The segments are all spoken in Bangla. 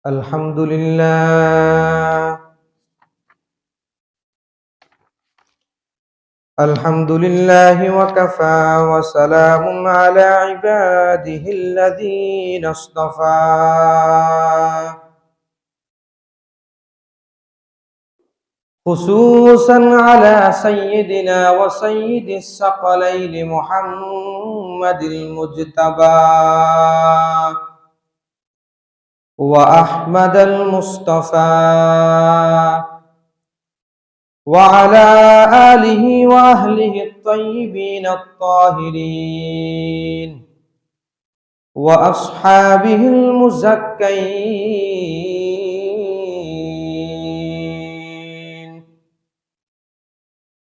الحمد لله الحمد لله وكفى وسلام على عباده الذين اصطفى خصوصا على سيدنا وسيد الثقلين محمد المجتبى وأحمد المصطفى وعلى آله وأهله الطيبين الطاهرين وأصحابه المزكين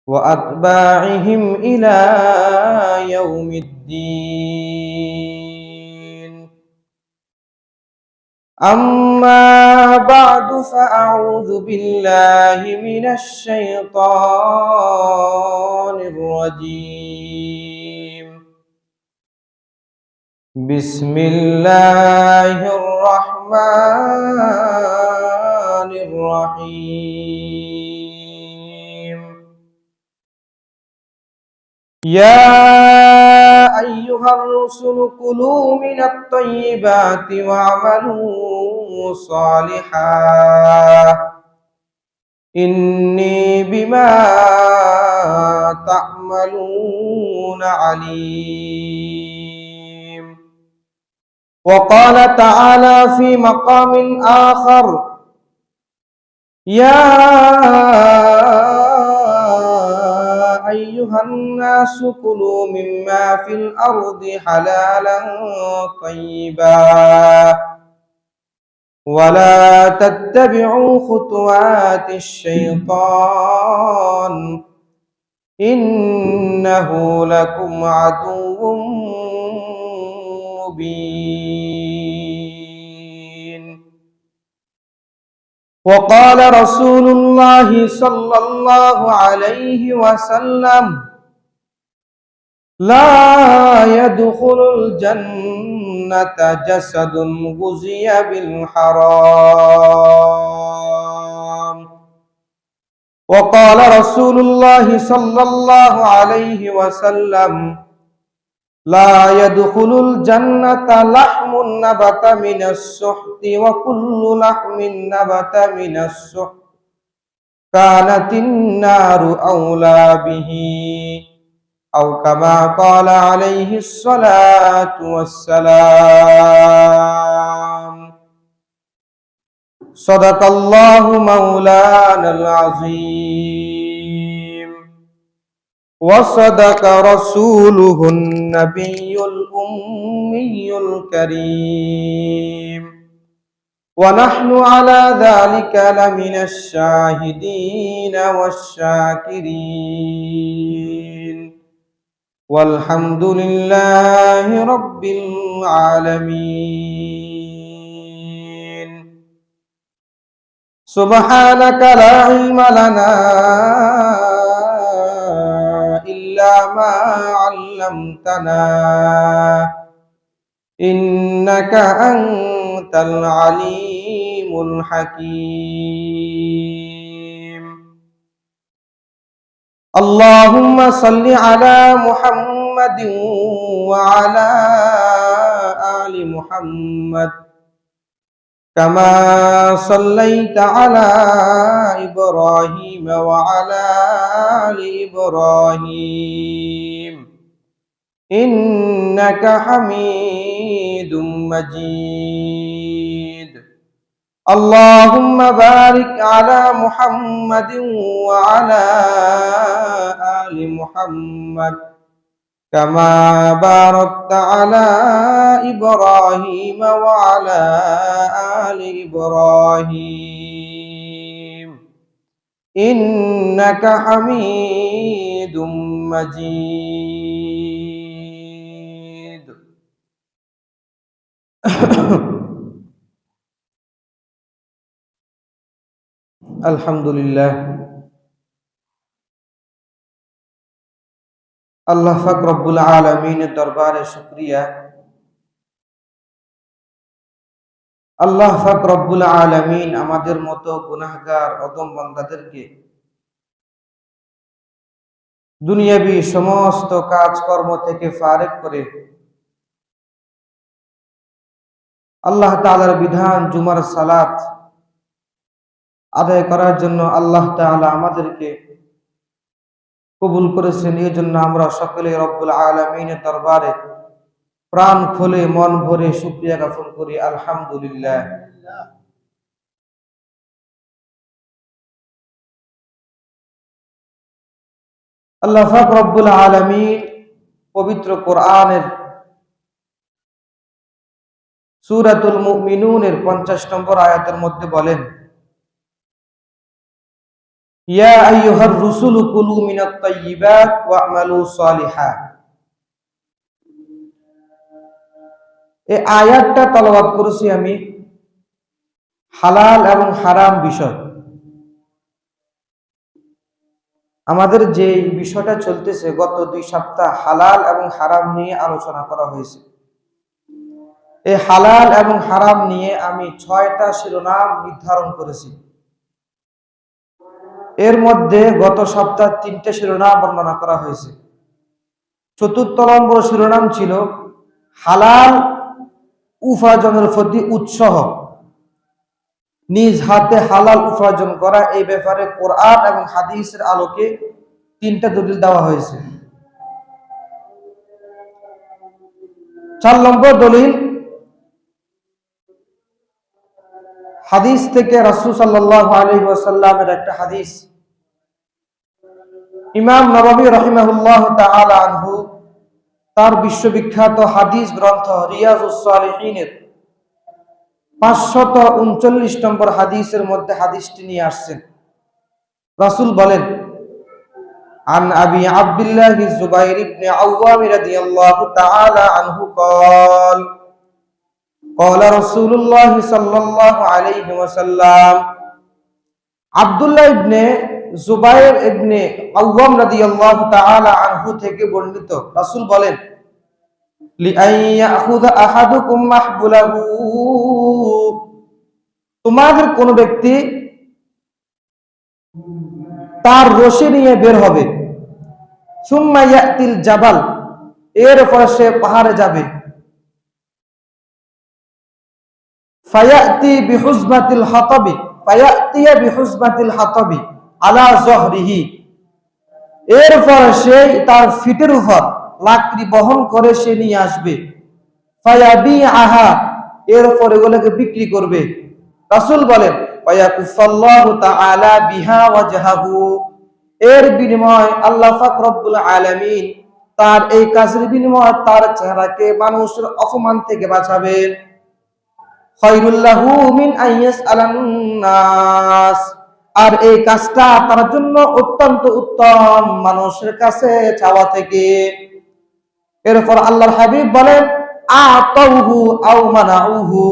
وأتباعهم إلى يوم الدين. أما بعد فأعوذ بالله من الشيطان الرجيم. بسم الله الرحمن الرحيم. يا أيها الرسل كلوا من الطيبات واعملوا صالحا إني بما تعملون عليم. وقال تعالى في مقام آخر: يا أيها الناس كلوا مما في الأرض حلالا طيبا ولا تتبعوا خطوات الشيطان إنه لكم عدو مبين. وقال رسول الله صلى الله عليه وسلم: لا يدخل الجنة جسد غزي بالحرام. وقال رسول الله صلى الله عليه وسلم: لا يدخل الجنة لحم نبت من السحت وكل لحم نبت من السحت كانت النار أولى به، أو كما قال عليه الصلاة والسلام. صدق الله مولانا العظيم وصدق رسوله النبي الأمي الكريم، ونحن على ذلك لمن الشاهدين والشاكرين، والحمد لله رب العالمين. سبحانك لا علم لنا إلا ما علمتنا إنك أنت العليم الحكيم. اللهم صل على محمد وعلى آل محمد كما صليت على إبراهيم وعلى آل إبراهيم إنك حميد مجيد. اللهم بارك على محمد وعلى آل محمد كما باركت على إبراهيم وعلى آل إبراهيم إنك حميد مجيد. আলহামদুলিল্লাহ, আল্লাহ পাক রব্বুল আলামিনের দরবারে শুকরিয়া আল্লাহ পাক রব্বুল আলামিন আমাদের মতো গুনাহগার অদম বান্দাদেরকে দুনিয়াবি সমস্ত কাজকর্ম থেকে ফারেক করে আল্লাহ তাআলার বিধান জুমার সালাত আদায় করার জন্য আল্লাহ তাআলা আমাদেরকে কবুল করেছেন। এই জন্য আমরা সকলে রব্বুল আলামিনের দরবারে প্রাণ খুলে মন ভরে শুকরিয়া জ্ঞাপন করি, আলহামদুলিল্লাহ। আল্লাহ পাক রব্বুল আলামিন পবিত্র কোরআনের সূরাতুল মুমিনুনের 50 নম্বর আয়াতের মধ্যে বলেন, ইয়া আইয়ুহার রুসুলু কুলু মিনাত তাইয়্যিবাত ওয়া'মালু সালিহা। এই আয়াতটা তেলাওয়াত করেছি আমি হালাল এবং হারাম বিষয়। আমাদের যে বিষয়টা চলতেছে গত 2 সপ্তাহ হালাল এবং হারাম নিয়ে আলোচনা করা হয়েছে। এই হালাল এবং হারাম নিয়ে আমি 6টা শিরোনাম নির্ধারণ করেছি। এর মধ্যে গত সপ্তাহ 3টে শিরোনাম বর্ণনা করা হয়েছে। 4র্থ নম্বর শিরোনাম ছিল হালাল উপার্জনের প্রতি উৎসাহ, নিজ হাতে হালাল উপার্জন করা। এই ব্যাপারে কোরআন এবং হাদিসের আলোকে 3টা দলিল দেওয়া হয়েছে। 4 নম্বর দলিল হাদিস থেকে রাসূল সাল্লাল্লাহু আলাইহি ওয়াসাল্লামের একটা হাদিস। ইমাম নববী রাহিমাহুল্লাহ তাআলা আনহু তার বিশ্ববিখ্যাত হাদিস গ্রন্থ রিয়াজুস সালিহিনের 539 নম্বর হাদিসের মধ্যে হাদিসটি নিয়ে আসছেন। রাসূল বলেন, আন আবি আব্দুল্লাহ যুবাইর ইবনে আওয়াম রাদিয়াল্লাহু তাআলা আনহু قال قال رسول الله صلى الله عليه وسلم। আব্দুল্লাহ ইবনে যুবাইর ইবনে আওয়াম রাদিয়াল্লাহু তাআলা আনহু থেকে বর্ণিত, রাসূল বলেন, লিআইয়াখুযা আহাদুকুম মাহবুলাহু। তোমাদের কোন ব্যক্তি তার রশি নিয়ে বের হবে, সুম্মা ইয়াতিল জাবাল, এরপর সে পাহাড়ে যাবে, ফায়াতি বিহুজমাতিল হাতাবি ফায়াতিয়া বিহুজমাতিল হাতাবি আলা যহরিহি, এরপর সে তার ফিটের উপর লাকড়ি বহন করে সে নিয়ে আসবে, ফায়াবিআহা, এরপর এগুলোকে বিক্রি করবে। রাসূল বলেন, ফায়াকুফাল্লাহু তাআলা বিহা ওয়াজহাহু, এর বিনিময় আল্লাহ পাক রব্বুল আলামিন তার এই কাজের বিনিময় তার চেহারাকে মানুষের অপমান থেকে বাঁচাবেন। খায়রুল লাহু মিন আইয়াসআলান নাস, আর এই কাজটা তার জন্য অত্যন্ত উত্তম মানুষের কাছে চাওয়া থেকে। এরপর আল্লাহর হাবিব বলেন, আতাউহু আও মানাউহু,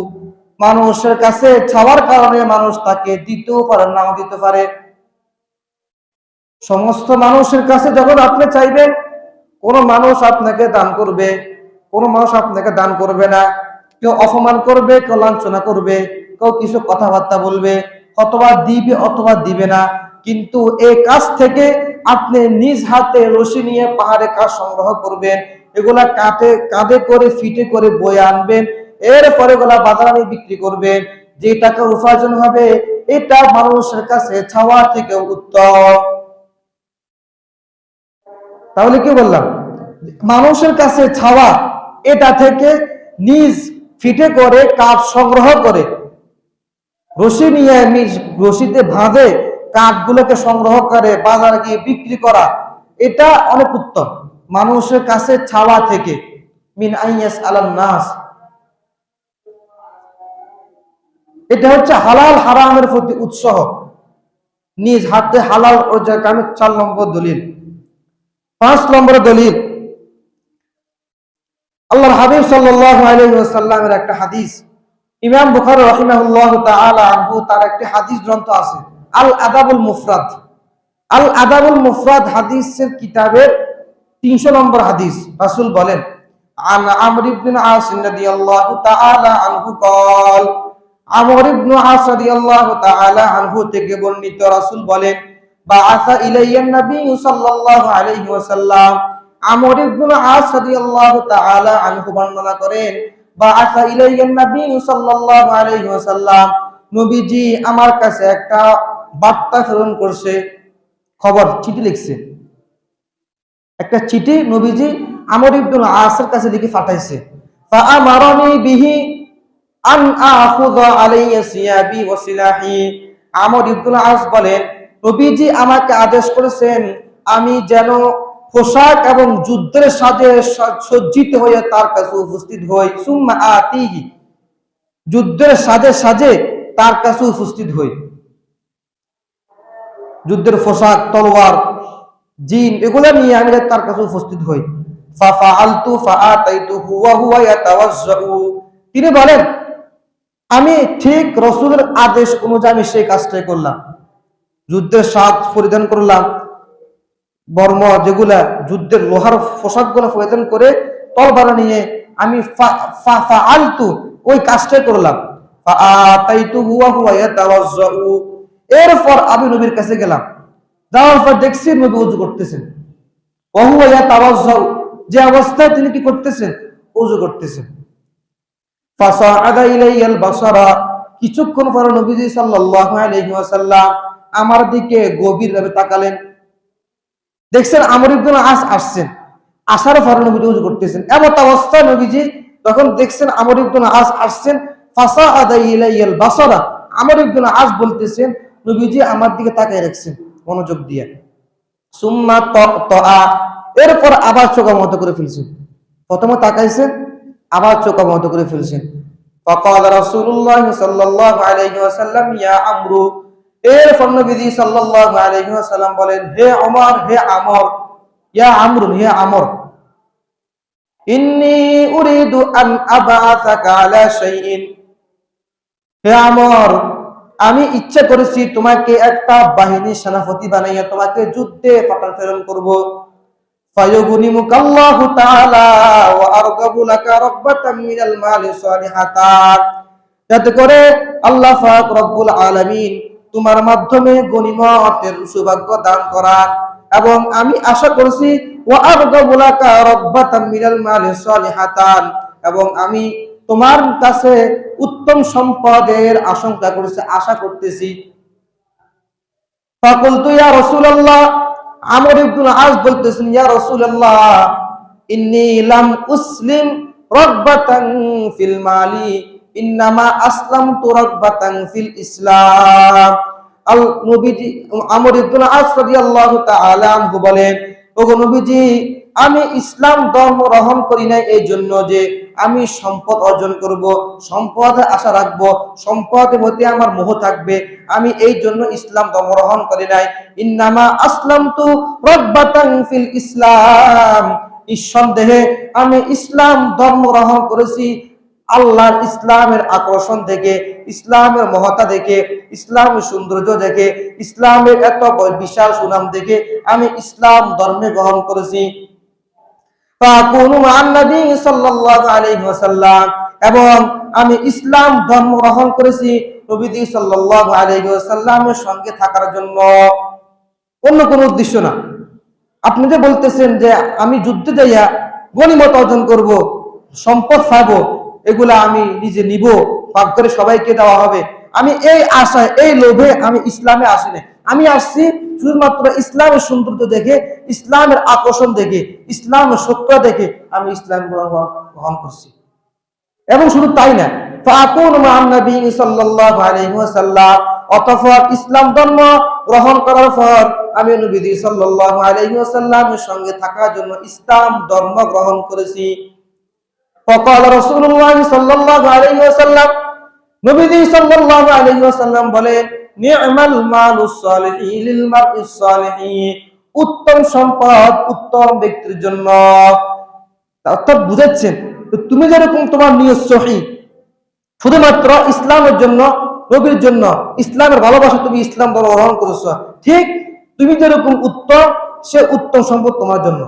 মানুষের কাছে চাওয়ার কারণে মানুষ তাকে দিতেও পারে, নাও দিতে পারে। সমস্ত মানুষের কাছে যখন আপনি চাইবেন, কোন মানুষ আপনাকে দান করবে, কোন মানুষ আপনাকে দান করবে না। কেউ অপমান করবে, কেউ লাঞ্ছনা করবে, কেউ কিছু কথাবার্তা বলবে, অথবা দিবে অথবা দিবে না। কিন্তু এই কাজ থেকে আপনি নিজ হাতে রশি নিয়ে পাহাড়ে কাজ সংগ্রহ করবেন, এগুলা কাঁধে করে ফিটে করে বয়ে আনবেন, এরপরে এগুলা বাজারে বিক্রি করবেন, যে টাকা উপার্জন হবে এটা মানুষের কাছে চাওয়া থেকে উত্তম। তাহলে কি বললাম, মানুষের কাছে চাওয়া, এটা থেকে নিজ ফিটে করে কাঠ সংগ্রহ করে রশি নিয়ে নিজ রশিতে বাঁধে কাঠগুলোকে সংগ্রহ করে বাজারে গিয়ে বিক্রি করা, এটা অনেক উত্তম মানুষের কাছে চাওয়া থেকে। মিন আইয়াসআলান নাস, এটা হচ্ছে হালাল হারামের প্রতি উৎসাহ, নিজ হাতে হালাল রোজগার কামে। 4 নম্বর দলিল। 5 নম্বর দলিল, আল্লাহর হাবিব সাল্লাল্লাহু আলাইহি ওয়াসাল্লামের একটা হাদিস। ইমাম বুখারী রাহিমাহুল্লাহু তাআলা আনহু তার একটি হাদিস গ্রন্থ আছে, আল আদাবুল মুফরাদ। আল আদাবুল মুফরাদ হাদিসের কিতাবের 300 নম্বর হাদিস। রাসূল বলেন, আন আমর ইবনে আস রাদিয়াল্লাহু তাআলা আনহু قال আমর ইবনে আস রাদিয়াল্লাহু তাআলা আনহু থেকে বর্ণিত, রাসূল বলেন, বাআসা ইলাইয়ান নবী সাল্লাল্লাহু আলাইহি ওয়াসাল্লাম। আমর ইবনে আস রাদিয়াল্লাহু তাআলা আনহু বর্ণনা করেন, বাআসা ইলাইয়ান নবী সাল্লাল্লাহু আলাইহি ওয়াসাল্লাম, নবীজি আমার কাছে একটা বার্তা প্রেরণ করছে, খবর, চিঠি লিখছে। একটা চিঠি নবীজি আমর ইবনে আসের কাছে লিখে পাঠাইছে। ফাআমারানি বিহি আন আখুযা আলাইয়া সিয়াবি ওয়া সিলাহি। আমর ইবনে আস বলেন, নবীজি আমাকে আদেশ করেছেন আমি যেন পোশাক এবং যুদ্ধের সাজে সজ্জিত হয়ে তার কাছে উপস্থিত হই। সুম্মা আতিহি, যুদ্ধের সাজে সাজে তার কাছে উপস্থিত হই। যুদ্ধের পোশাক, তলোয়ার, জিন, এগুলা নিয়ে আমি তার কাছে উপস্থিত হই। ফাফাআলতু ফাআতাইতুহু ওয়া হুয়া ইয়াতাওয়াজ্জাউ। তিনি বলেন, আমি ঠিক রাসূলের আদেশ অনুযায়ী আমি সেই কাজটাই করলাম। যুদ্ধের সাজ পরিধান করলাম, বর্ম যেগুলা যুদ্ধের লোহার পোশাকগুলো পরিধান করে তলবার নিয়ে আমি ফাফাআলতু, ওই কাজটাই করলাম। ফাআতাইতুহু ওয়া হুয়া ইয়াতাওয়াজ্জাউ। এরপর আমি নবীর কাছে গেলাম, যাওয়ার পর দেখছি নবী ওযু করতেছেন। ওয়া হুয়া ইয়াতাওয়াজ্জাউ, যে অবস্থায় তিনি কি করতেছেন? ওযু করতেছেন। ফাসাআদা ইলাইয়াল বাসারা, কিছুক্ষণ পর নবীজি সাল্লাল্লাহু আলাইহি ওয়াসাল্লাম আমার দিকে গভীরভাবে তাকালেন। দেখছেন আমর ইবনে আস আসছেন, আসার পর নবীজি ওযু করতেছেন। এমন অবস্থায় নবীজি তখন দেখছেন আমর ইবনে আস আসছেন, ফাসাআদা ইলাইয়াল বাসারা, আমর ইবনে আস বলতেছেন নবীজি আমার দিকে তাকিয়ে রাখছেন মনোযোগ দিয়ে। সুম্মা তাআ, এরপর আবার চোখ বন্ধ করে ফেলছেন। প্রথমে তাকাইছেন, আবার চোখ বন্ধ করে ফেলছেন। ফাকাল রাসূলুল্লাহ সাল্লাল্লাহু আলাইহি ওয়াসাল্লাম, ইয়া আমরু, এরপর নবীজি সাল্লাল্লাহু আলাইহি ওয়াসাল্লাম বলেন, হে ওমর, হে আমর, ইয়া আমরু, হে আমর, ইন্নী উরিদু আন আবআসাকা আলা শাইইন, হে আমর, আমি ইচ্ছা করেছি তোমাকে একটা বাহিনীর সেনাপতি বানাইয়া তোমাকে যুদ্ধে প্রেরণ করব। ফায়ুগনিমুকাল্লাহু তাআলা ওয়া আরগাবু লাকা রাগবাতাম মিনাল মালি সালিহাতান, যাতে করে আল্লাহ পাক রব্বুল আলামিন তোমার মাধ্যমে গনিমতের সৌভাগ্য দান করান, এবং আমি আশা করছি ওয়া আরগাবু লাকা রাগবাতাম মিনাল মালি সালিহাতান, এবং আমি তোমার কাছে উত্তম সম্পদের আশঙ্কা করতেছি, আশা করতেছি। ফাকুলতু ইয়া রাসূলুল্লাহ, আমর ইবনে আস বলতেছেন, ইয়া রাসূলুল্লাহ, ইন্নী লাম উসলিম রাগবাতান ফিল মালি, ইন্নামা আসলামতু রাগবাতান ফিল ইসলাম। আল নবীজি আমর ইবনে আস রাদিয়াল্লাহু তাআলা আনহু বলেন, ওগো নবীজি, আমি ইসলাম ধর্ম গ্রহণ করি নাই এই জন্য যে আমি সম্পদ অর্জন করব, সম্পদে আশা রাখবো, সম্পদের মধ্যে আমার মোহ থাকবে, আমি এই জন্য ইসলাম ধর্ম গ্রহণ করি নাই। ইন্নামা আসলামতু রাগবাতান ফিল ইসলাম, নিঃসন্দেহে আমি ইসলাম ধর্ম গ্রহণ করেছি আল্লাহর ইসলামের আকর্ষণ থেকে, ইসলামের মহত্তা দেখে, ইসলামের সৌন্দর্য দেখে, ইসলামের এত বিশাল সুনাম দেখে আমি ইসলাম ধর্মে গ্রহণ করেছি। এবং আমি ইসলাম ধর্ম গ্রহণ করেছি নবী সাল্লাল্লাহু আলাইহি ওয়াসাল্লামের সঙ্গে থাকার জন্য, অন্য কোনো উদ্দেশ্য না। আপনি যে বলতেছেন যে আমি যুদ্ধে যাইয়া গনিমত অর্জন করব, সম্পদ পাবো, এগুলা আমি নিজে নিব, ভাগ করে সবাইকে দেওয়া হবে, আমি এই আশায়, এই লোভে আমি ইসলামে আসি না। আমি আসছি শুধুমাত্র ইসলামের সৌন্দর্য দেখে, ইসলামের আকর্ষণ দেখে, ইসলামের সত্য দেখে আমি ইসলাম গ্রহণ করছি। এবং শুধু তাই না, অতঃপর ইসলাম ধর্ম গ্রহণ করার পর আমি নবী সাল্লাল্লাহু আলাইহি ওয়াসাল্লামের সঙ্গে থাকার জন্য ইসলাম ধর্ম গ্রহণ করেছি। فقال رسول الله صلى الله عليه وسلم, নবী সাল্লাল্লাহু আলাইহি ওয়াসাল্লাম বলেন, নি'মাল মালুস সালিহি লিল মারইস সালিহি, উত্তম সম্পদ উত্তম ব্যক্তির জন্য। অর্থাৎ বুঝাচ্ছেন, তুমি যেরকম তোমার নিয়ত সহিহ শুধুমাত্র ইসলামের জন্য, নবীর জন্য, ইসলামের ভালোবাসা তুমি ইসলাম ধর্ম গ্রহণ করেছো, ঠিক তুমি যেরকম উত্তম, সে উত্তম সম্পদ তোমার জন্য।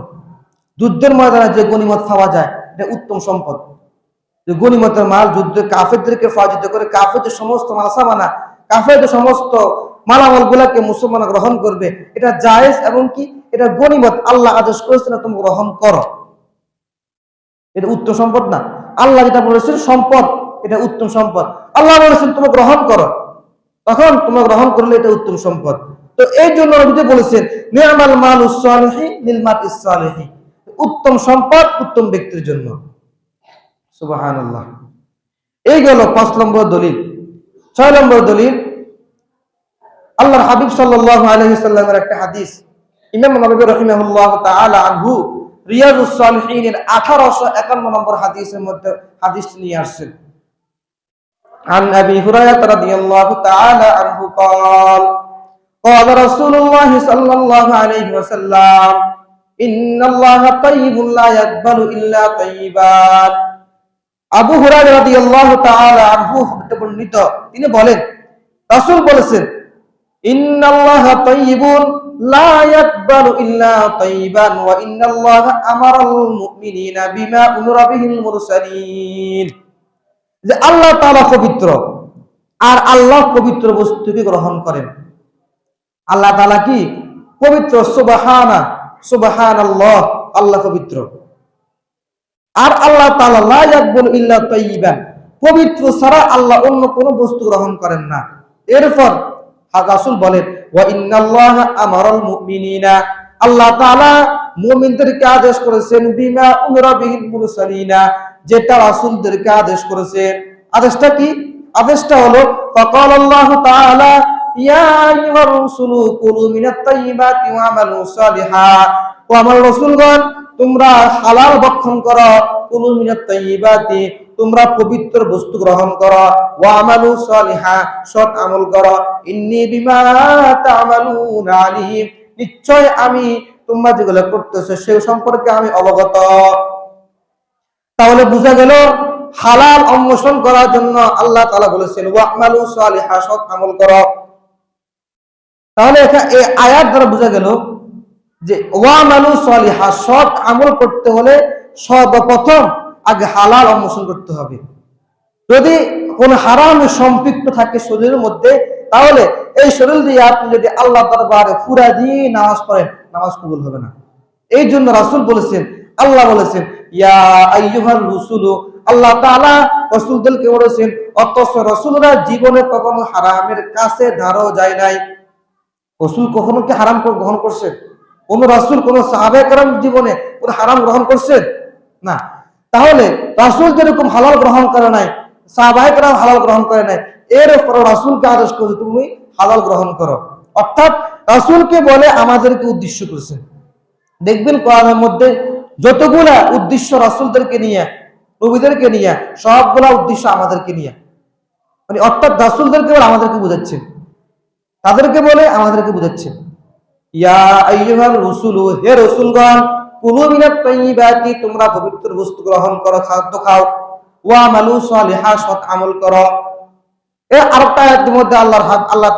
যুদ্ধের ময়দানে যে গনিমত পাওয়া যায় এটা উত্তম সম্পদ। যে গনিমতের মাল যুদ্ধে কাফেরদেরকে পরাজিত করে কাফেরদের সমস্ত মাসামানা কাফেরদের সমস্ত মালামাল গুলাকে মুসলমান গ্রহণ করবে, এটা জায়েজ এবং কি এটা গনিমত, আল্লাহ আদেশ করেছেন তুমি গ্রহণ করো। এটা উত্তম সম্পদ না, আল্লাহ যেটা বলেছেন সম্পদ এটা উত্তম সম্পদ, আল্লাহ বলেছেন তুমি গ্রহণ করো, তখন তুমি গ্রহণ করলে এটা উত্তম সম্পদ। তো এই জন্য নবী বলেছেন নি'মাল মালুস সালিহি লিল মারইস সালিহি, উত্তম সম্পদ উত্তম ব্যক্তির জন্য। সুবহানাল্লাহ। এই গেল 5 নম্বর দলিল। 6 নম্বর দলিল আল্লাহর হাবিব সাল্লাল্লাহু আলাইহি সাল্লামের একটা হাদিস, ইমাম নববী রাহিমাহুল্লাহ তাআলা আনহু রিয়াদুস সালিহিনের 1851 নম্বর হাদিসের মধ্যে হাদিসটি নিয়ে আসছেন। عن أبي هريرة رضي الله تعالى عنه قال قال رسول الله صلى الله عليه وسلم إن الله طيب لا يقبل إلا طيبا। আবু হুরায়রা রাদিয়াল্লাহু তাআলা আনহু বর্ণিত, তিনি বলেন রাসূল বলেছেন ইন্নাল্লাহা তাইয়্যিবুন লা ইয়াকবালু ইল্লা তাইয়্যিবান ওয়া ইন্নাল্লাহা আমারাল মুমিনিনা বিমা উমিরা বিহিল মুরসালিন, যে আল্লাহ তাআলা পবিত্র আর আল্লাহ পবিত্র বস্তুকে গ্রহণ করেন। আল্লাহ তাআলা কি পবিত্র, সুবহানাল্লাহ, আল্লাহ পবিত্র। আর আল্লাহ তাআলা লা ইয়াকবালু ইল্লা তাইয়্যিবান, পবিত্র ছাড়া আল্লাহ অন্য কোনো বস্তু গ্রহণ করেন না। এরপর রাসূল বলেন ওয়া ইন্নাল্লাহা আমারাল মুমিনিনা, আল্লাহ তাআলা মুমিনদেরকে আদেশ করেছেন বিমা উমিরা বিহিল মুরসালিনা, যেটা রাসূলদেরকে আদেশ করেছেন। আদেশটা কি? আদেশটা হলো ফাকাল আল্লাহু তাআলা ইয়া আইয়ুহার রাসূলু কুলু মিনাত তাইয়্যিবাতি ওয়া আমালু সালিহা, ও আমার রাসূলগণ তোমরা হালাল ভক্ষণ করো, কুলু মিনাত তাইয়্যিবাতি তোমরা পবিত্র বস্তু গ্রহণ করো, ওয়া আমালু সালিহা সৎ আমল করো, ইন্নী বিমা তা'মালুনা আলিম, নিশ্চয় আমি তোমরা যেগুলো করতেছো সে সম্পর্কে আমি অবগত। তাহলে বোঝা গেল হালাল অন্বেষণ করার জন্য আল্লাহ তাআলা বলেছেন ওয়া আমালু সালিহা সৎ আমল করো। তাহলে এই আয়াত দ্বারা বোঝা গেল যে ওয়া আমালু সালিহা সৎ আমল করতে হলে সর্বপ্রথম আগে হালাল অন্বেষণ করতে হবে। যদি কোন হারাম সম্পৃক্ত থাকে শরীরের মধ্যে, তাহলে এই শরীর দিয়ে আপনি যদি আল্লাহ দরবারে পুরা দিয়ে নামাজ পড়েন, নামাজ কবুল হবে না। এই জন্য রাসূল বলেছেন, আল্লাহ বলেছেন ইয়া আইয়ুহার রাসূলু, আল্লাহ তাআলা রাসূলদেরকে বলেছেন, অথচ রাসূলরা জীবনে কখনো হারামের কাছে ধারও যায় নাই। রাসূল কখনো কি হারাম গ্রহণ করছেন? কোন রাসূল কোন সাহাবায়ে কেরাম জীবনে কোন হারাম গ্রহণ করছেন? না। তাহলে রাসূল যেরকম হালাল গ্রহণ করে নাই, সাহাবায়ে কেরাম হালাল গ্রহণ করে নাই, এরপর রাসূলকে আদেশ করেছে তুমি হালাল গ্রহণ করো। অর্থাৎ রাসূলকে বলে আমাদেরকে উদ্দেশ্য করেছেন। দেখবেন কোরআনের মধ্যে যতগুলা উদ্দেশ্য রাসূলদেরকে নিয়ে, নবীদেরকে নিয়ে, সবগুলা উদ্দেশ্য আমাদেরকে নিয়ে, মানে অর্থাৎ রাসূলদেরকে বলে আমাদেরকে বোঝাচ্ছেন, তাদেরকে বলে আমাদেরকে বোঝাচ্ছেন। ইয়া আইয়ুহার রাসূলু, হে রাসূলগণ, কুলু মিনাত তাইয়্যিবাতি তোমরা পবিত্র বস্তু গ্রহণ করো, খাদ্য খাও, ওয়া আমালু সালিহা সৎ আমল করো। এর আরেকটা আয়াতের মধ্যে আল্লাহ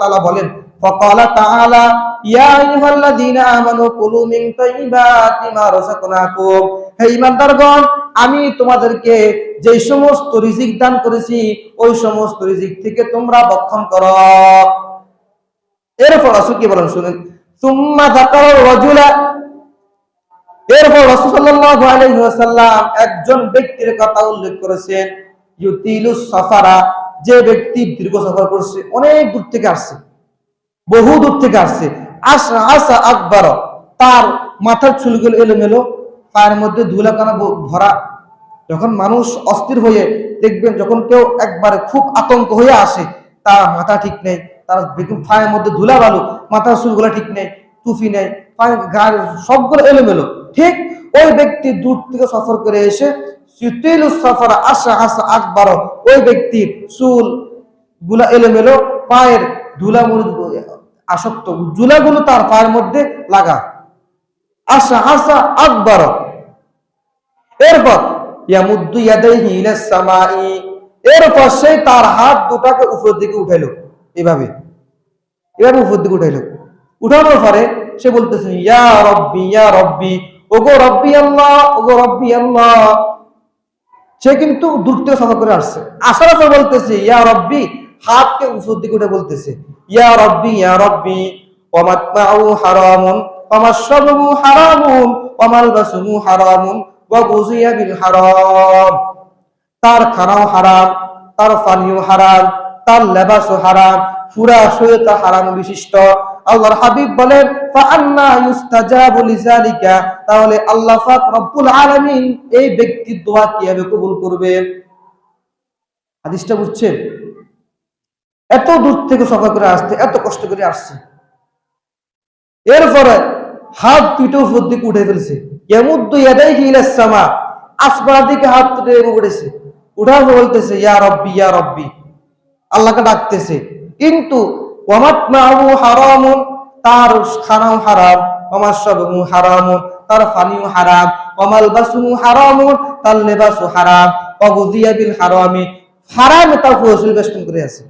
তাআলা বলেন ফাকালা তাআলা ইয়া আইয়ুহাল্লাযীনা আমানু কুলু মিন তাইয়্যিবাতি মা রাযাকনাকুম, হে ঈমানদারগণ আমি তোমাদেরকে যে সমস্ত রিজিক দান করেছি ওই সমস্ত রিজিক থেকে তোমরা ভক্ষণ করো। এরপর রাসূল কি বলেন শুনেন, সুম্মা যাকারা রাজুলা, এরপর রাসূল সাল্লাল্লাহু আলাইহি ওয়াসাল্লাম একজন ব্যক্তির কথা উল্লেখ করেছেন, ইউতিলুস সাফারা, যে ব্যক্তি দীর্ঘ সফর করছে, অনেক দূর থেকে আসছে, বহু দূর থেকে আসছে, আসা আকবার, তার মাথার চুলগুলো এলোমেলো, পায়ের মধ্যে ধুলাকানা ভরা। যখন মানুষ অস্থির হয়ে দেখবেন, যখন কেউ একবারে খুব আতঙ্ক হয়ে আসে, তার মাথা ঠিক নেই, তার পায়ের মধ্যে ধুলা বালু, মাথার চুলগুলো ঠিক নেই, টুপি নেই, পায়ের গায়ের সবগুলো এলোমেলো, ঠিক ওই ব্যক্তি দূর থেকে সফর করে এসে সফর আসা আকবার, ওই ব্যক্তির চুল গুলা এলোমেলো, পায়ের ধুলা আসক্ত ধুলাগুলো তার পায়ের মধ্যে লাগা, আসা আকবার। এরপর ইয়ামুদ্দু ইয়াদাইহি ইলাস সামাই, এরপর সে তার হাত দুটাকে উপর দিকে উঠাইলো, এভাবে উপর দিকে উঠাইলো। উঠানোর পরে সে বলতেছে ইয়া রব্বি, ওগো রব্বি আল্লাহ, ওগো রব্বি আল্লাহ। সে কিন্তু দূর থেকে সফর করে আসছে, আসার পর বলতেছে ইয়া রব্বি, হাতকে উপর দিকে উঠে বলতেছে ইয়া রব্বি ইয়া রব্বি, ওয়া মাতমাউ হারামুন ওয়া মাশরাবুহু হারামুন ওয়া মালবাসুহু হারামুন ওয়া গুযিয়া বিল হারাম। তার খানাও হারাম, তার পানীয় হারাম, তার লেবাসও হারাম, পুরা শরীর তার হারাম বিশিষ্ট। আল্লাহর হাবিব বলেন ফাআন্না ইউস্তাজাবু লিযালিকা, তাহলে আল্লাহ পাক রব্বুল আলামিন এই ব্যক্তির দোয়া কিভাবে কবুল করবেন? হাদিসটা বুঝছেন? এত দূর থেকে সফর করে আসছে, এত কষ্ট করে আসছে, এরপরে হাত দুটো উপর দিকে উঠে ফেলছে, ইয়ামুদ্দু ইয়াদাইহি ইলাস সামা, আসমানের দিকে হাত তুলে উঠেছে, উঠার পর বলতেছে ইয়া রব্বি ইয়া রব্বি, আল্লাহকে ডাকতেছে। কিন্তু ওয়া মাতমাউ হারামুন, তার খানাও হারাম, ওয়া মাশরাবুহু হারামুন, তার পানিও হারাম, ওয়া মালবাসুহু হারামুন, তার লেবাসও হারাম, ওয়া গুযিয়া বিল হারামি, হারামে তার ফসল বেষ্টন করে আছে।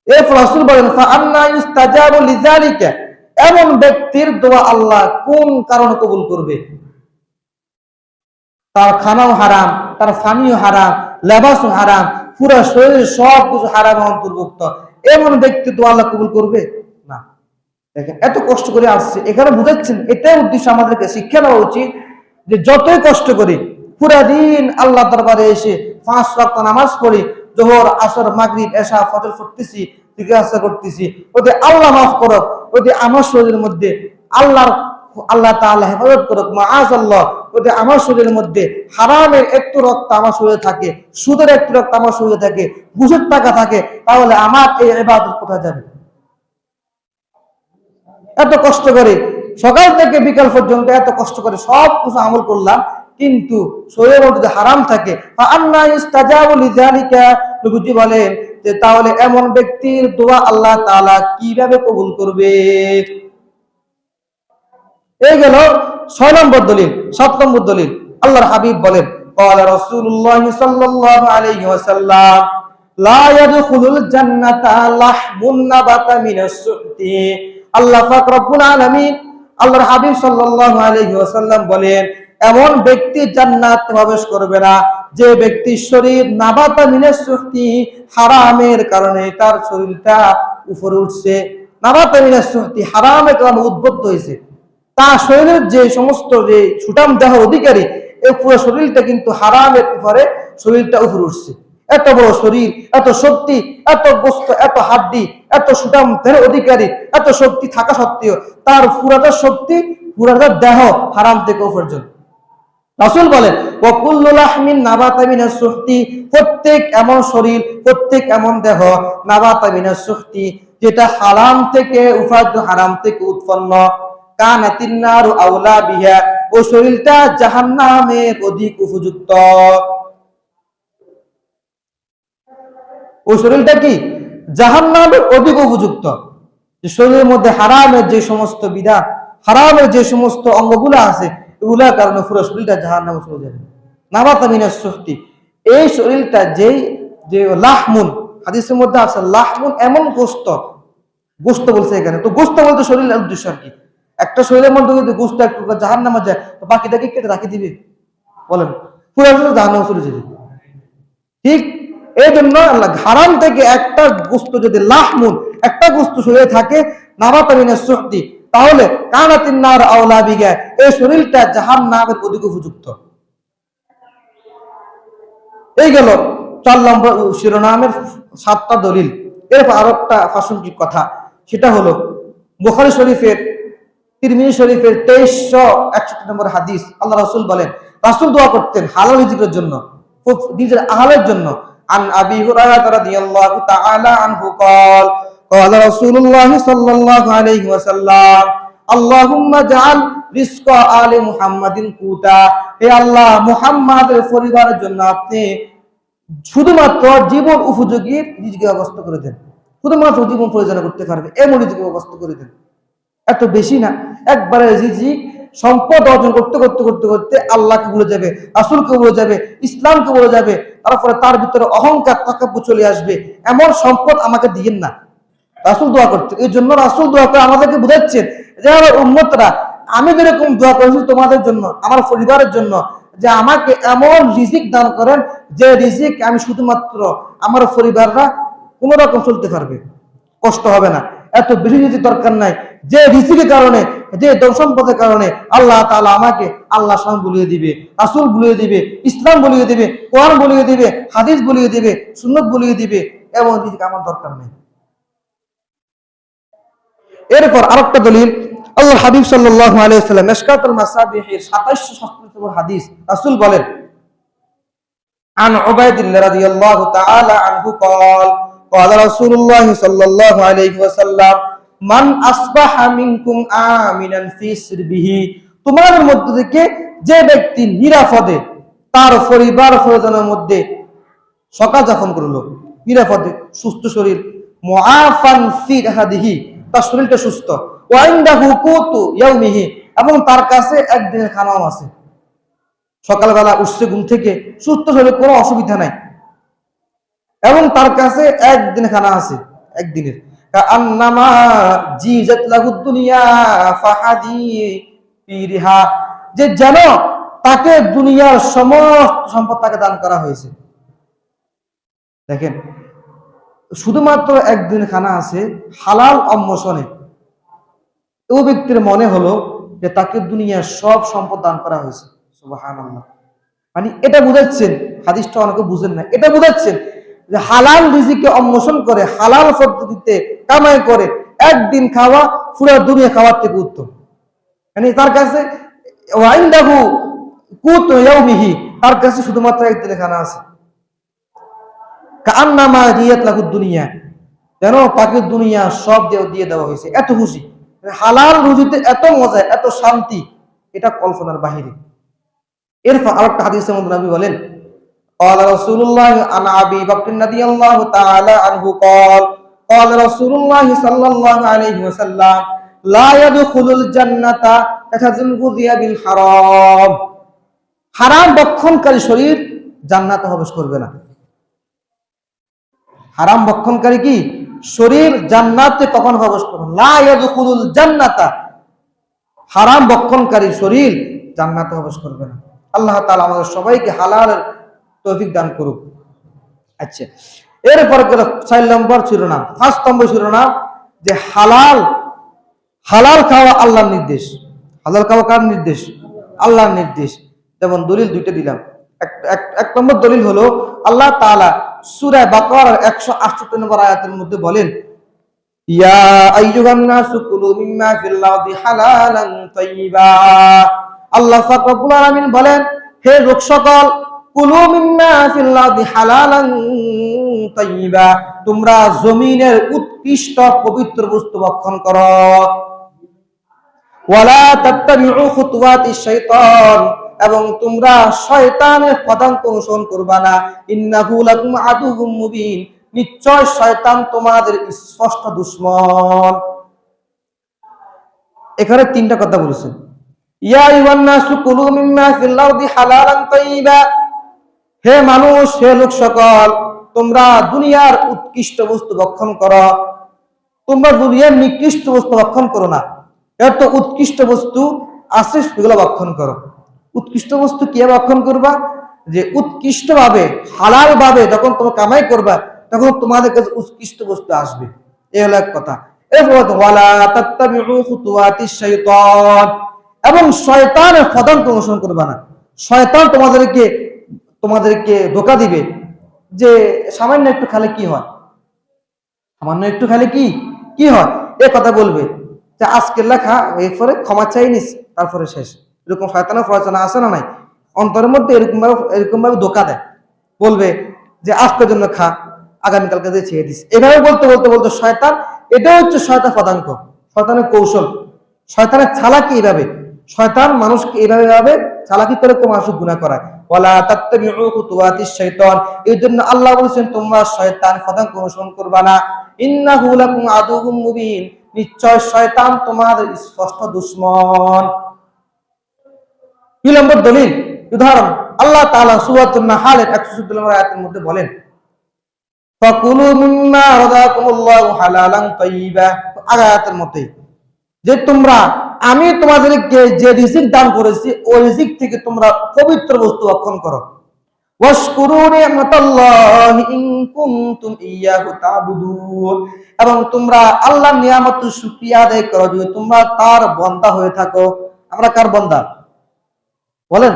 এরপর রাসূল বলেন ফাআন্না ইউস্তাজাবু লিযালিকা, এমন ব্যক্তির দোয়া আল্লাহ কোন কারণে কবুল করবে? তার খানাও হারাম, তার পানিও হারাম, লেবাসও হারাম, পুরো শরীর সব কিছু হারাম অন্তর্ভুক্ত, এমন ব্যক্তি দোয়া আল্লাহ কবুল করবে না। দেখেন এত কষ্ট করে আসছে, এখানে বুঝাচ্ছেন, এটাই উদ্দেশ্য আমাদেরকে শিক্ষা নেওয়া উচিত যে যতই কষ্ট করি, পুরা দিন আল্লাহ দরবারে এসে 5 ওয়াক্ত নামাজ পড়ি, যোহর আসর মাগরিব এশা ফজর পড়তেছি, জিজ্ঞাসা করতেছি ওতে আল্লাহ মাফ করুক, ওতে আমার শরীরের মধ্যে আল্লাহ তাআলা হেফাজত করুক, মাআযাল্লাহ, ওতে আমার শরীরের মধ্যে হারামের একটু রক্ত আমার শরীরে থাকে, সুদের একটু রক্ত আমার শরীরে থাকে, ঘুষের টাকা থাকে, তাহলে আমার এই ইবাদত কোথায় যাবে? এত কষ্ট করে সকাল থেকে বিকাল পর্যন্ত এত কষ্ট করে সব কিছু আমল করলাম, কিন্তু শরীরের মধ্যে হারাম থাকে, ফাআন্না ইউস্তাজাবু লিযালিকা, নবীজি বলেন যে তাহলে এমন ব্যক্তির দোয়া আল্লাহ তাআলা কিভাবে কবুল করবে? এই গেল 6 নম্বর দলিল। 7 নম্বর দলিল, আল্লাহর হাবিব বলেন ক্বালা রাসূলুল্লাহ সাল্লাল্লাহু আলাইহি ওয়াসাল্লাম লা ইয়াদখুলুল জান্নাতা লাহমুন নাবাতা মিনাস সুহতি। আল্লাহ পাক রব্বুল আলামিন, আল্লাহর হাবিব সাল্লাল্লাহু আলাইহি ওয়াসাল্লাম বলেন এমন ব্যক্তি জান্নাতে প্রবেশ করবে না যে ব্যক্তির শরীর নাবাতা মিনাস সুহতি, হারামের কারণে তার শরীরটা উপরে উঠছে। নাবাতা মিনাস সুহতি, হারামের কারণে উদ্বুদ্ধ হয়েছে, তার শরীরের যে সমস্ত যে সুঠাম দেহ অধিকারী, এই পুরো শরীরটা কিন্তু হারামের উপরে শরীরটা উপরে উঠছে। এত বড় শরীর, এত শক্তি, এত গোস্ত, এত হাড্ডি, এত সুঠাম দেহের অধিকারী, এত শক্তি থাকা সত্ত্বেও তার পুরাটা শক্তি, পুরাটা দেহ হারাম থেকে উপার্জন। রাসূল বলেন ওয়া কুল্লু লাহমিন নাবাতা মিনাস সুহতি, প্রত্যেক এমন শরীর, প্রত্যেক এমন দেহ নাবাতা মিনাস সুহতি, যেটা হারাম থেকে উপার্জন, হারাম থেকে উৎপন্ন, কানাতিন নারু আওলা বিহা, ওই শরীরটা জাহান্নামের অধিক উপযুক্ত। ওই শরীরটা কি জাহান্নামের অধিক উপযুক্ত। যে শরীরের মধ্যে হারামের যে সমস্ত বিধান, হারামের যে সমস্ত অঙ্গগুলো আছে, এগুলোর কারণে পুরো শরীরটা জাহান্নামে চলে যাবে। নাবাতা মিনাস সুহতি, এই শরীরটা যে লাহমুন, হাদিসের মধ্যে আছে লাহমুন, এমন গোস্ত, গোস্ত বলছে এখানে, তো গোস্ত বলতে শরীরের উদ্দেশ্য আর কি। একটা শরীরের মধ্যে যদি গোস্ত একটু জাহান্নামে যায়, তো বাকিটাকে কেটে রাখি দিবে? বলেন, পুরো জাহান্নামে চলে যাবে। ঠিক এই জন্য আল্লাহ হারাম থেকে একটা গোস্ত যদি লাহমুন, একটা গোস্ত শরীরে থাকে নাবাতা মিনাস সুহতি, তাহলে কানাতিন নার আওলা বিহা, এই শরীরটা জাহান্নামের অধিক উপযুক্ত। এই গেল 4 নম্বর শিরোনামের 7টা দলিল। এরপর আরো একটা প্রাসঙ্গিক কথা, সেটা হলো বুখারী শরীফের, তিরমিজি শরীফের 2361 নম্বর হাদিস। আল্লাহ রাসূল বলেন, রাসূল দোয়া করতেন হালাল রিজিকের জন্য, নিজের আহলের জন্য। আন আবি হুরায়রা রাদিয়াল্লাহু তাআলা আনহু قال قال رسول الله صلى الله عليه وسلم اللهم اجعل رزق آل محمد قوتا, হে আল্লাহ মুহাম্মাদের পরিবারের জন্য আপনি শুধুমাত্র জীবন উপযোগী রিজিকের ব্যবস্থা করে দেন, শুধুমাত্র জীবন পরিচালনা করতে পারবে এমন রিজিকের ব্যবস্থা করে দেন। এত বেশি না, একবারে রিজিক সম্পদ অর্জন করতে করতে করতে করতে আল্লাহকে ভুলে যাবে, রাসূলকে ভুলে যাবে, ইসলামকে ভুলে যাবে, তারপরে তার ভিতরে অহংকার তাকাব্বুর চলে আসবে, এমন সম্পদ আমাকে দিয়েন না। রাসূল দোয়া করতেন। এই জন্য রাসূল দোয়া করে আমাদেরকে বুঝাচ্ছেন যে আমার উম্মতরা, আমি যেরকম দোয়া করেছি তোমাদের জন্য, আমার পরিবারের জন্য, যে আমাকে এমন রিজিক দান করেন যে রিজিক আমি শুধুমাত্র আমার পরিবাররা কোনো রকম চলতে পারবে, কষ্ট হবে না, এত বেশি রিজিক দরকার নাই, যে রিজিকের কারণে, যে ধন সম্পদের কারণে আল্লাহ তাআলা আমাকে আল্লাহ সালাম বলিয়ে দিবে, রাসূল বলিয়ে দিবে, ইসলাম বলিয়ে দিবে, কোরআন বলিয়ে দিবে, হাদিস বলিয়ে দিবে, সুন্নাত বলিয়ে দিবে, এমন রিজিক আমার দরকার নেই। এরপর আরেকটা দলিল, আল্লাহর হাবিব সাল্লাল্লাহু আলাইহি ওয়াসাল্লাম মিশকাতুল মাসাবিহের 2737 নম্বর হাদিস, রাসূল বলেন, আন উবাইদিল্লাহ রাদিয়াল্লাহু তাআলা আনহু قال قال رسول الله صلى الله عليه وسلم মান আসবাহা মিনকুম আমিনান ফি সিরবিহি, তোমাদের মধ্য থেকে যে ব্যক্তি নিরাপদে তার পরিবার পরিজনের মধ্যে সকাল যাপন করলো, নিরাপদে, সুস্থ শরীর, মুআফান ফি হাদিহি, তার শরীরটা সুস্থ, ওয়া ইনদাহু কুতু ইয়াউমিহি, এবং তার কাছে একদিনের খানাও আছে, সকালবেলা উঠছে ঘুম থেকে, সুস্থ শরীরে, কোনো অসুবিধা নাই, এবং তার কাছে একদিন খানা আছে, একদিনের, কাআন্নামা জিজাত লাহুদ দুনিয়া ফাহাদিরিহা, যে যেন তাকে দুনিয়ার সমস্ত সম্পদ তাকে দান করা হয়েছে। দেখেন, শুধুমাত্র একদিন খানা আছে, হালাল অন্বেষণে ও ব্যক্তির মনে হলো যে তাকে দুনিয়ার সব সম্পদ দান করা হয়েছে। সুবহানাল্লাহ। মানে এটা বুঝাচ্ছেন, হাদিসটা অনেকে বুঝেন না, এটা বুঝাচ্ছেন যে হালাল রিজিকে অন্বেষণ করে, হালাল পদ্ধতিতে কামাই করে একদিন খাওয়া পুরো দুনিয়া খাওয়ার থেকে উত্তম। মানে তার কাছে ওয়াইন্দাহু কুতু ইয়াউমিহি, তার কাছে শুধুমাত্র একদিনের খানা আছে, কাআন্নামা জিয়াত লাহুদ দুনিয়া, যেন তাকে দুনিয়া সব দিয়ে দেওয়া হয়েছে, এত খুশি। হালাল রুজিতে এত মজা, এত শান্তি, এটা কল্পনার বাহিরে। এরপর আরেকটা হাদিসের মধ্যে নবী বলেন, قال رسول الله عن ابي بكر رضي الله تعالى عنه قال قال رسول الله صلى الله عليه وسلم لا يدخل الجنه يتزوج بالحرام, হারাম ভক্ষণকারী শরীর জান্নাতে প্রবেশ করবে না। হারাম ভক্ষণকারী কি শরীর জান্নাতে কখন প্রবেশ করবে? লা ইয়াদখুলুল জান্নাতা, হারাম ভক্ষণকারী শরীর জান্নাতে প্রবেশ করবে না। আল্লাহ তাআলা আমাদের সবাইকে হালালের তৌফিক দান করুক। আচ্ছা, এরপরে 4 নম্বর শিরোনাম, 5 নম্বর শিরোনাম, যে হালাল খাওয়া আল্লাহর নির্দেশ। হালাল খাওয়া কার নির্দেশ? আল্লাহর নির্দেশ। যেমন দলিল দুইটা দিলাম। এক নম্বর দলিল হলো আল্লাহ তাআলা সূরা বাকারার 168 নম্বর আয়াতের মধ্যে বলেন, ইয়া আইয়ুহান নাসু কুলু মিম্মা ফিল আরদি হালালান তাইয়্যিবা। আল্লাহ পাক রব্বুল আলামিন বলেন, হে লোক সকল, কুলু মিম্মা ফিল আরদি হালালান তাইয়্যিবা, তোমরা জমিনের উৎকৃষ্ট পবিত্র বস্তু ভক্ষণ করো। ওয়ালা তাত্তাবিউ খুতুওয়াতিশ শাইতান, এবং তোমরা শয়তানের পদাঙ্ক অনুসরণ করবা না। ইন্নাহু লাকুম আদুউম মুবিন, নিশ্চয় শয়তান তোমাদের স্পষ্ট দুশমন। এখানে 3টা কথা বলেছেন, ইয়া আইয়ুহান নাসু কুলু মিম্মা ফিল আরদি হালালান তাইয়্যিবা, হে মানুষ, হে লোক সকল, তোমরা দুনিয়ার উৎকৃষ্ট বস্তু ভক্ষণ করো। তোমরা দুনিয়ার নিকৃষ্ট বস্তু ভক্ষণ করো না, এত উৎকৃষ্ট বস্তু আছে সেগুলো ভক্ষণ করো। উৎকৃষ্ট বস্তু কি ভক্ষণ করবা? যে উৎকৃষ্ট ভাবে, হালাল ভাবে যখন তোমরা কামাই করবা, তখন তোমাদের কাছে উৎকৃষ্ট বস্তু আসবে। এই হলো এক কথা। এরপর ওয়ালা তাত্তাবিউ খুতুওয়াতিশ শাইতান, এবং শয়তানের পদাঙ্ক অনুসরণ করবা না। শয়তান তোমাদেরকে ধোঁকা দিবে যে সামান্য একটু খালে কি হয়, সামান্য একটু খালে কি হয়, এ কথা বলবে যে আজকের লেখা, এরপরে ক্ষমা চাই নিস, তারপরে শেষ। এরকম শয়তানের প্ররোচনা আছে না নাই? অন্তরের মধ্যে এরকম ভাবে ধোঁকা দেয়, বলবে যে আজকের জন্য খা, আগামীকালকে দিয়ে ছেড়ে দিস। এভাবে বলতে শয়তান, এটা হচ্ছে শয়তান পদাঙ্ক, শয়তানের কৌশল, শয়তানের চালাকি। এইভাবে শয়তান মানুষকে এইভাবে চালাকি করে মানুষকে গুনাহ করায়। ওয়ালা তাত্তাবিউ খুতুওয়াতিশ শাইতান, এই জন্য আল্লাহ বলেছেন তোমরা শয়তান পদাঙ্ক অনুসরণ করবা না। ইন্নাহু লাকুম আদুউম মুবিন, নিশ্চয় শয়তান তোমাদের স্পষ্ট দুশমন। 2 নম্বর দলিল, উদাহরণ, আল্লাহ তাআলা সূরাতুন নাহলের 114 নম্বর আয়াতের মধ্যে বলেন, ফাকুলু মিম্মা রাযাকাকুমুল্লাহু হালালান তাইয়্যিবা, আয়াতের মধ্যে যে তোমরা আমি তোমাদেরকে যে রিজিক দান করেছি ওই রিজিক থেকে তোমরা পবিত্র বস্তু ভক্ষণ করো। ওয়াশকুরু নি'মাতাল্লাহি ইন কুনতুম ইয়্যাহু তা'বুদুন, এবং তোমরা আল্লাহর নিয়ামতের শুকরিয়া আদায় করো যদি তোমরা তার বান্দা হয়ে থাকো। আমরা কার বান্দা বলেন?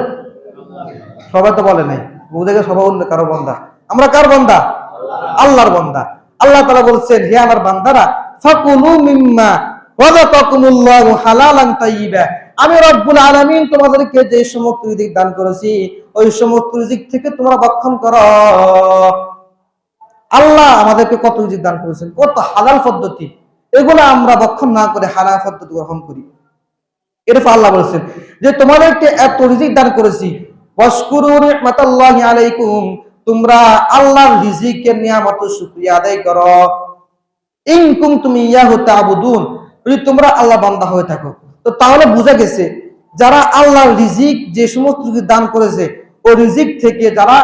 সবাই তো বলে নাই, ওদেরকে সবাই অন্য কারো বান্দা। আমরা কার বান্দা? আল্লাহর বান্দা। আল্লাহ তাআলা বলছেন, হে আমার বান্দারা, ফাকুলু মিম্মা রাযাকাকুমুল্লাহু হালালান তাইয়্যিবা, আমি রব্বুল আলামিন তোমাদেরকে যে সমস্ত রিজিক দান করেছি ওই সমস্ত রিজিক থেকে তোমরা ভক্ষণ করো। আল্লাহ আমাদেরকে কত রিজিক দান করেছেন, কত হালাল পদ্ধতি, এগুলো আমরা ভক্ষণ না করে হারাম পদ্ধতি গ্রহণ করি। এরপর আল্লাহ বলেছেন যে তোমাদেরকে এত রিজিক দান করেছি, ওয়াশকুরু নি'মাতাল্লাহি আলাইকুম, তোমরা আল্লাহর রিজিকের নিয়ামতের শুকরিয়া আদায় করো। ইন কুনতুম ইয়্যাহু তা'বুদুন, যদি তোমরা আল্লাহ বান্দা হয়ে থাকো। তো তাহলে বোঝা গেছে যারা আল্লাহর রিজিক যে সমস্ত রিজিক দান করেছে ওই রিজিক থেকে যারা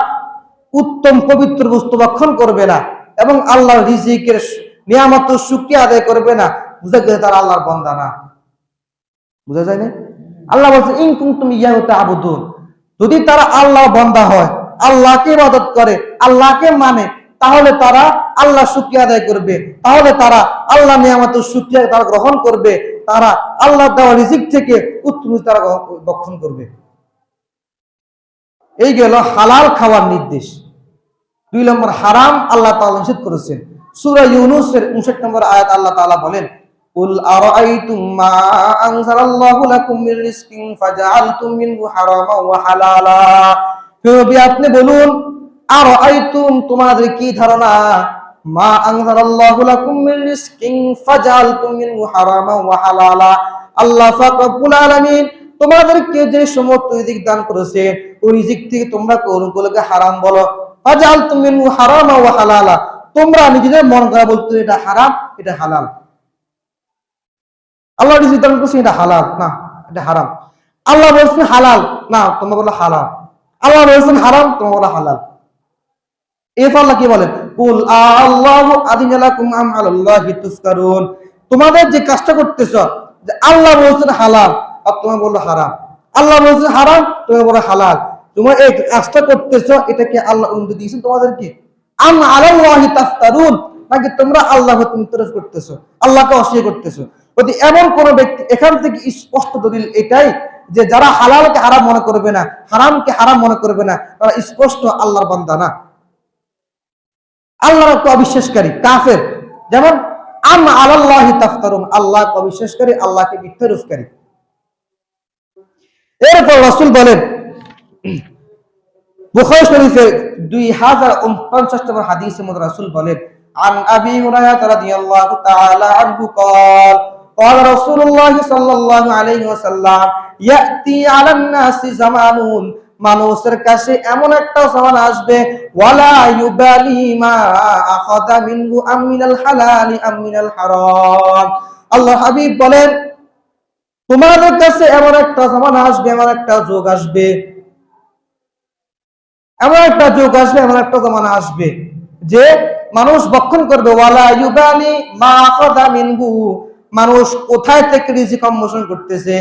উত্তম পবিত্র বস্তু ভক্ষণ করবে না এবং আল্লাহর রিজিকের নিয়ামতের শুকরিয়া আদায় করবে না, বোঝা গেছে তারা আল্লাহর বান্দা না। বুঝা যায় না? আল্লাহ বলছে ইন কুনতুম ইয়্যাহু তা'বুদুন, যদি তারা আল্লাহর বান্দা হয়, আল্লাহকে ইবাদত করে, আল্লাহকে মানে, তাহলে তারা আল্লাহ শুকরিয়া আদায় করবে, তাহলে তারা আল্লাহ নিয়ামতের শুকরিয়া তারা গ্রহণ করবে, তারা আল্লাহর দেওয়া রিজিক থেকে উত্তম তারা ভক্ষণ করবে। এই গেল হালাল খাওয়ার নির্দেশ। 2 নম্বর হারাম আল্লাহ তাআলা নিষেধ করেছেন। সূরা ইউনূসের 59 নম্বর আয়াত আল্লাহ তাআলা বলেন, কুল আরাআইতুম মা আনজালাল্লাহু লাকুম মির রিজকিন ফাজআলতুম মিনহু হারামান ওয়া হালালা, নবী আপনি বলুন, আরাআইতুম তোমাদের কি ধারণা, মা আনজালাল্লাহু লাকুম মির রিজকিন ফাজআলতুম মিনহু হারামান ওয়া হালালা, আল্লাহ পাক রব্বুল আলামিন তোমাদেরকে যে সমস্ত রিজিক দান করেছে ওই রিজিক থেকে তোমরা কোনগুলোকে হারাম বলো, ফাজআলতুম মিনহু হারামান ওয়া হালালা, তোমরা নিজেদের মন করা বলতো এটা হারাম এটা হালাল। আল্লাহ রিজিক দান করছে এটা হালাল না এটা হারাম, আল্লাহ বলছেন হালাল না তোমরা বলো হালাল, আল্লাহ বলছেন হারাম তোমরা বলো হালাল। এরপর আল্লাহ কি বলেন, কুল আল্লাহু আযিনা লাকুম আম আলাল্লাহি তুফতারুন, তোমাদের যে কাজটা করতেছো যে আল্লাহ বলছেন হালাল আর তোমরা বললো হারাম, আল্লাহ বলছেন হারাম তোমরা বলো হালাল, তোমরা এই কাজটা করতেছো এটা কি আল্লাহ অনুমতি দিয়েছেন তোমাদেরকে? আম আলাল্লাহি তাফতারুন, নাকি তোমরা আল্লাহকে ইফতার করতেছো, আল্লাহকে অস্বীকার করতেছো? যদি এমন কোন ব্যক্তি, এখান থেকে স্পষ্ট দলিল এটাই যে যারা হালালকে হারাম মনে করবে না, হারামকে হারাম মনে করবে না, তারা স্পষ্ট আল্লাহর বান্দা না, আল্লাহর অবিশ্বাসকারী কাফের। যেমন আম আলাল্লাহি তাফতারুন, আল্লাহকে অবিশ্বাসকারী, আল্লাহকে মিথ্যারূপকারী। এরপর রাসূল বলেন, বুখারী শরীফের 2049 নম্বর হাদিসের মধ্যে রাসূল বলেন, আন আবি হুরায়রা রাদিয়াল্লাহু তাআলা আনহু قال قال رسول الله صلى الله عليه وسلم يأتي على الناس زمان, মানুষের কাছে এমন একটা zaman আসবে, ওয়ালা ইউবালি মা আখাযা মিনহু আম মিনাল হালালি আম মিনাল হারাম, আল্লাহ হাবিব বলেন তোমাদের কাছে এমন একটা zaman আসবে, এমন একটা যুগ আসবে, এমন একটা যুগ আসবে, এমন একটা zaman আসবে যে মানুষ ভক্ষণ করবে, ওয়ালা ইউবালি মা আখাযা মিনহু, মানুষ কোথায় থেকে রিজিক অন্বেষণ করতেছে,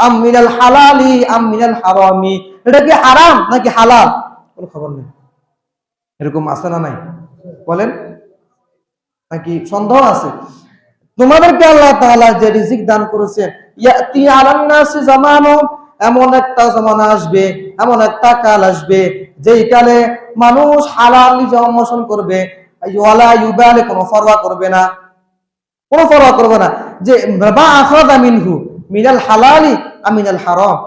আম মিনাল হালালি আম মিনাল হারামি, এটা কি হারাম নাকি হালাল, কোনো খবর নেই। এরকম আছে না নাই বলেন, নাকি সন্দেহ আছে? তোমাদেরকে আল্লাহ তাআলা যে রিজিক দান করেছেন, ইয়াতি আলান নাসি জামানু, এমন একটা জামানা আসবে, এমন একটা কাল আসবে যেই কালে মানুষ হালাল রিজিক অন্বেষণ করবে, ওয়ালা ইউবালি, কোনো পরোয়া করবে না, কোনো পরোয়া করবে না যে মা আখাযা মিনহু মিনাল হালালি আম মিনাল হারাম,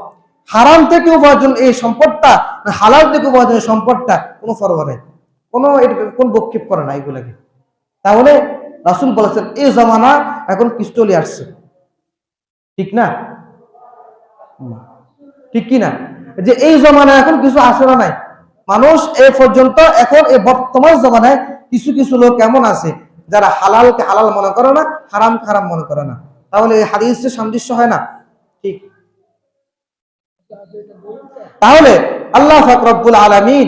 হারাম থেকে উপার্জন এই সম্পদটা না হালাল থেকে উপার্জনের সম্পদটা, কোনো পরোয়া নেই, কোন বক্ষেপ করে না এগুলাকে। তাহলে রাসূল বলেছেন এই জামানা এখন কিছু চলে আসছে, ঠিক না? ঠিক কি না? যে এই জামানা এখন কিছু আসে না নাই, মানুষ এই পর্যন্ত এখন এই বর্তমান জামানায় কিছু কিছু লোক কেমন আছে যারা হালালকে হালাল মনে করে না, হারামকে হারাম মনে করে না। তাহলে এই হাদিসে সাদৃশ্য হয় না? ঠিক। তাহলে আল্লাহ পাক রব্বুল আলামিন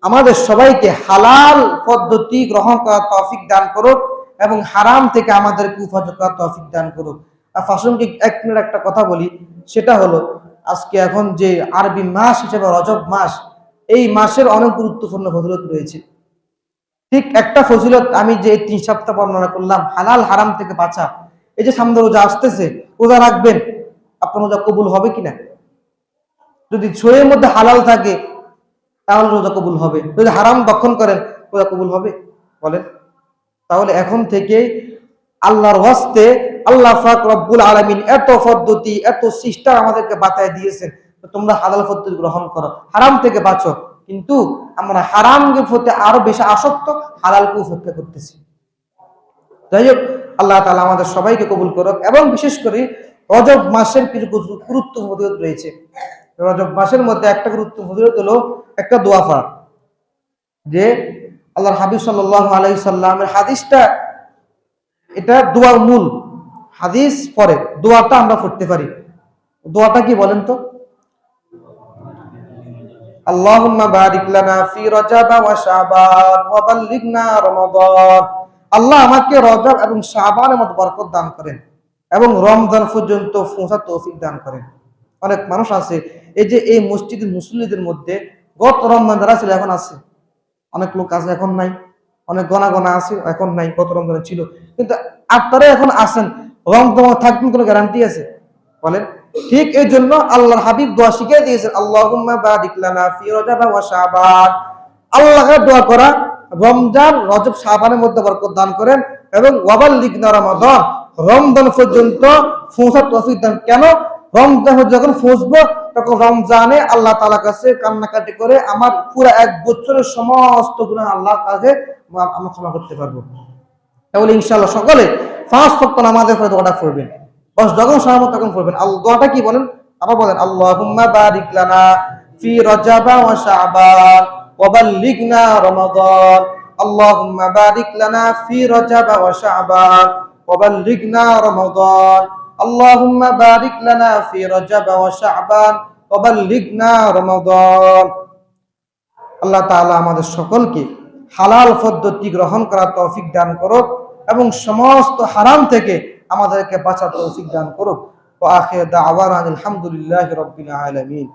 আমাদের সবাইকে হালাল পদ্ধতি গ্রহণ করার তৌফিক দান করুক এবং হারাম থেকে আমাদেরকে হেফাজত করার তৌফিক দান করুক। প্রাসঙ্গিক 1 মিনিট একটা কথা বলি, সেটা হলো আজকে এখন যে আরবি মাস হিসেবে রজব মাস, এই মাসের অনেক গুরুত্বপূর্ণ ফজিলত রয়েছে। ঠিক একটা ফজিলত আমি যে 3 সপ্তাহ বর্ণনা করলাম, হালাল হারাম থেকে বাঁচা। এই যে সামনে রোজা আসতেছে, রোজা রাখবেন, আপনার রোজা কবুল হবে কিনা? যদি শরীরের মধ্যে হালাল থাকে তাহলে রোজা কবুল হবে, যদি হারাম ভক্ষণ করেন রোজা কবুল হবে? বলেন। তাহলে এখন থেকে আল্লাহর ওয়াস্তে আল্লাহ পাক রব্বুল আলামিন এত পদ্ধতি, এত সিস্টেম আমাদেরকে বাতায় দিয়েছেন, তোমরা হালাল পদ্ধতি গ্রহণ করো, হারাম থেকে বাঁচো। কিন্তু আমরা হারামের প্রতি আরো বেশি আসক্ত, হালালকে উপেক্ষা করতেছি। যাই হোক, আল্লাহ তাআলা আমাদের সবাইকে কবুল করুক। এবং বিশেষ করে রজব মাসের কিছু গুরুত্ব ফজিলত রয়েছে। রজব মাসের মধ্যে একটা গুরুত্ব ফজিলত হলো একটা দোয়া পড়া। যে আল্লাহর হাবিব সাল্লাল্লাহু আলাইহি সাল্লামের হাদিসটা, এটা দোয়ার মূল হাদিস, পরে দোয়াটা আমরা পড়তে পারি। দোয়াটা কি বলেন তো? আল্লাহুম্মা বারিক লানা ফি রজব ওয়া শাবান ওয়া বাল্লিগনা রমাদান। আল্লাহ আমাকে রজব এবং শাবানের মধ্যে বরকত দান করেন এবং রমজান পর্যন্ত পৌঁছার তৌফিক দান করেন। অনেক মানুষ আছে, এই যে এই মসজিদের মুসল্লিদের মধ্যে গত রমজান যারা ছিল এখন আছে, অনেক লোক আছে এখন নাই, অনেক গণা গণা আছে এখন নাই, গত রমজানে ছিল, কিন্তু আপনারা এখন আছেন, রমজান থাকবেন কোনো গ্যারান্টি আছে? বলেন। ঠিক এই জন্য আল্লাহর হাবিব দোয়া শিখিয়ে দিয়েছেন, আল্লাহুম্মা বারিক লানা ফি রজব ওয়া শাবান। আল্লাহকে দোয়া করা, রমজান রজব শাবানের মধ্যে বরকত দান করেন এবং ওয়াবাল্লিগনা রমাদান, রমজান পর্যন্ত পৌঁছার তৌফিক দান। কেন? রমজান যখন পৌঁছবো তখন রমজানে আল্লাহ তাআলার কাছে কান্নাকাটি করে আমার পুরো 1 বছরের সমস্ত গুনাহ আল্লাহর কাছে আমরা ক্ষমা করতে পারবো। তাহলে ইনশাআল্লাহ সকলে 5 ওয়াক্ত নামাজের পরে দোয়াটা পড়বেন, বস যখন সময় তখন পড়বেন। দোয়াটা কি বলেন? আবার বলেন, আল্লাহুম্মা বারিক লানা ফি রজব ওয়া শাবান ওয়া বাল্লিগনা রমাদান। আল্লাহুম্মা বারিক লানা ফি রজব ওয়া শাবান ওয়া বাল্লিগনা রমাদান। আল্লাহুম্মা বারিক লানা ফি রজব ওয়া শাবান ওয়া বাল্লিগনা রমাদান। আল্লাহ তাআলা আমাদের সকলকে হালাল পদ্ধতি গ্রহণ করার তৌফিক দান করুক এবং সমস্ত হারাম থেকে আমাদেরকে বাঁচার তৌফিক দান করুক। ওয়া আখিরু দাওয়ানা আলহামদুলিল্লাহি রাব্বিল আলামিন।